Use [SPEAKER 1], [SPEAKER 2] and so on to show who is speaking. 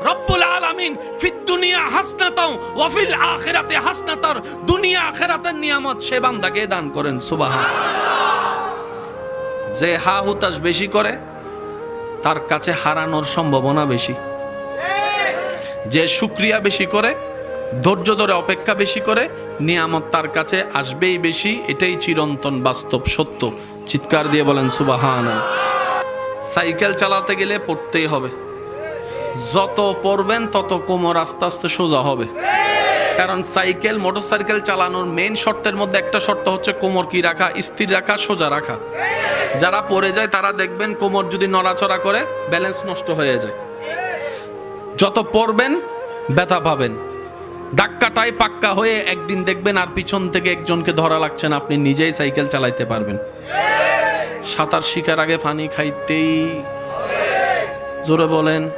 [SPEAKER 1] রব্বুল আলামিন ফিদ দুনিয়া হাসনাতাও ওয়া ফিল আখিরাতি হাসনাতার, দুনিয়া আখিরাতের নিয়ামত সে বান্দাকে দান করেন। সুবহানাল্লাহ। যে হা হুতাশ বেশি করে তার কাছে হারানোর সম্ভাবনা বেশি। যে শুকরিয়া বেশি করে, ধৈর্য ধরে অপেক্ষা বেশি করে, নিয়ামত তার কাছে আসবেই বেশি। এটাই চিরন্তন বাস্তব সত্য। চিৎকার দিয়ে বলেন সুবহানাল্লাহ। সাইকেল চালাতে গেলে পড়তেই হবে। যত পড়বেন তত কোমর আস্তে আস্তে সোজা হবে। কারণ সাইকেল, মোটরসাইকেল চালানোর মেইন শর্তের মধ্যে একটা শর্ত হচ্ছে কোমর কি রাখা, স্থির রাখা, সোজা রাখা। যারা পড়ে যায় তারা দেখবেন কোমর যদি নড়াচড়া করে ব্যালেন্স নষ্ট হয়ে যায়। যত পড়বেন ব্যথা পাবেন। ধাক্কাটাই পাক্কা হয়ে একদিন দেখবেন আর পিছন থেকে একজনকে ধরা লাগছে না, আপনি নিজেই সাইকেল চালাইতে পারবেন। সাঁতার শিখার আগে পানি খাইতেই, জোরে বলেন।